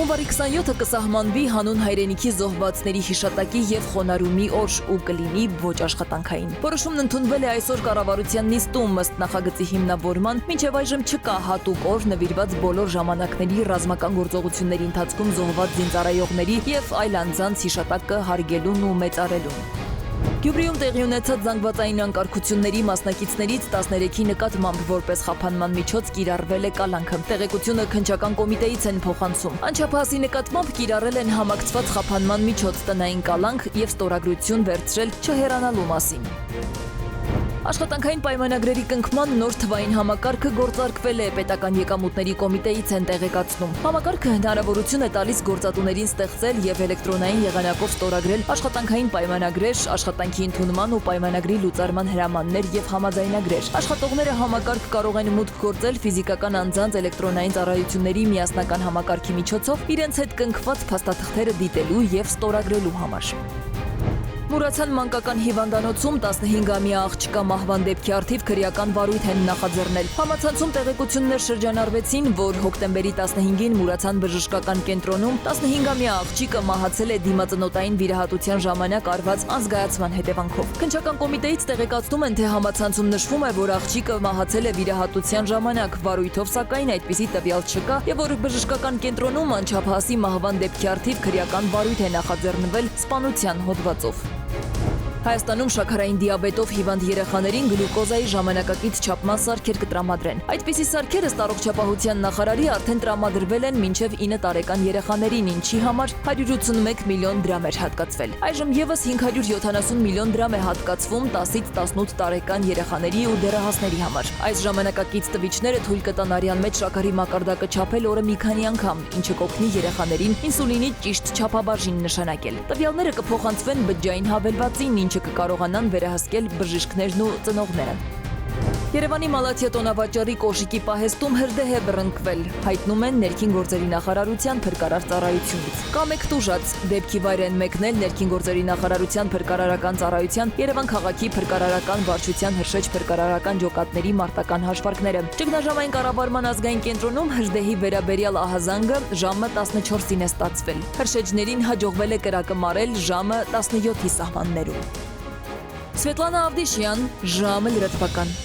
Հունվարի 27-ը կսահմանվի հանուն հայրենիքի զոհվածների հիշատակի և խոնարհումի օր ու կլինի ոչ աշխատանքային։ Որոշումն ընդունվել է այսօր կառավարության նիստում ըստ նախագծի հիմնավորման, մինչև այժմ չկա հատուկ օր նվիրված բոլոր ժամանակների ռազմական գործողությունների ընթացքում զոհված զինծառայողների և այլ անձանց հիշատակը հարգելուն ու մեծարելուն։ Գյումրիում տեղի ունեցած զանգվածային անկարգությունների մասնակիցներից 13-ի նկատմամբ որպես խափանման միջոց կիրառվել է կալանքը։ Տեղեկությունը քննչական կոմիտեից են փոխանցում։ Անչափահասի նկատմամբ կիրառել են համակցված խափանման միջոց տնային կալանք և ստորագրություն վերցրել չհեռանալու մասին։ Աշխատանքային պայմանագրերի կնքման նոր թվային համակարգը գործարկվել է, պետական եկամուտների կոմիտեից են տեղեկացնում։ Համակարգը հնարավորություն է տալիս գործատուներին ստեղծել և էլեկտրոնային եղանակով ստորագրել աշխատանքային պայմանագրեր, աշխատանքի ընդունման ու պայմանագրի լուծարման հրամաններ և համաձայնագրեր։ Աշխատողները համակարգ կարող են մուտք գործել ֆիզիկական անձանց էլեկտրոնային ծառայությունների միասնական համակարգի միջոցով իրենց հետ կնքված փաստաթղթերը դիտելու և ստորագրելու համար։ Մուրացան մանկական հիվանդանոցում 15-ամյա աղջկա մահվան դեպքի առթիվ քրեական վարույթ են նախաձեռնել։ Համացանցում տեղեկություններ շրջանառվեցին, որ հոկտեմբերի 15-ին Մուրացան բժշկական կենտրոնում 15-ամյա աղջիկը մահացել է դիմածնոտային վիրահատության ժամանակ արված անզգայացման հետևանքով։ Քննչական կոմիտեից տեղեկացնում են, թե համացանցում նշվում է, որ աղջիկը մահացել է վիրահատության ժամանակ, վարույթով սակայն այդպիսի տվյալ չկա և որ բժշկական կենտրոնում անչափահասի մահվան դեպքի առթիվ քրեական վարույթ է նախաձեռնվել սպանության հոդվածով։ Հայաստանում շաքարային դիաբետով հիվանդ երեխաներին գլյուկոզայի ժամանակակից չափման սարքեր կտրամադրեն։ Այդպիսի սարքեր ըստ առողջապահության նախարարի արդեն տրամադրվել են մինչև 9 տարեկան երեխաներին, ինչի համար 181 միլիոն դրամ էր հատկացվել։ Այժմ ևս 570 միլիոն դրամ է հատկացվում 10-ից 18 տարեկան երեխաների ու դեռահասների համար։ Այս ժամանակակից տվիչները թույլ կտան արյան մեջ շաքարի մակարդակը չափել օրը մի քանի անգամ, ինչը կօգնի երեխաներին ինսուլինի ճիշտ չափաբաժին նշանակել։ Տվյալները կփոխանցվեն բջջային հավելվածին, ինչը կկարողանան վերահսկել բժիշկներն ու ծնողները։ Երևանի Մալաթիա տոնավաճառի կոշիկի պահեստում հրդեհ է բռնկվել, հայտնում են ներքին գործերի նախարարության փրկարար ծառայությունից։ Կամեկ տուժած դեպքի վայր են մեկնել ներքին գործերի նախարարության փրկարարական ծառայության Երևան քաղաքի փրկարարական վարչության հրշեջ փրկարարական ջոկատների մարտական հաշվարկները։ Ճգնաժամային կառավարման ազգային կենտրոնում հրդեհի վերաբերյալ ահազանգը ժամը 14-ին է ստացվել։ Հրշեջներին հաջողվել է կրակը մարել ժամը 17-ի սահմաններում։ Սվետլանա Ավդիշյան, ժամը լրատվական։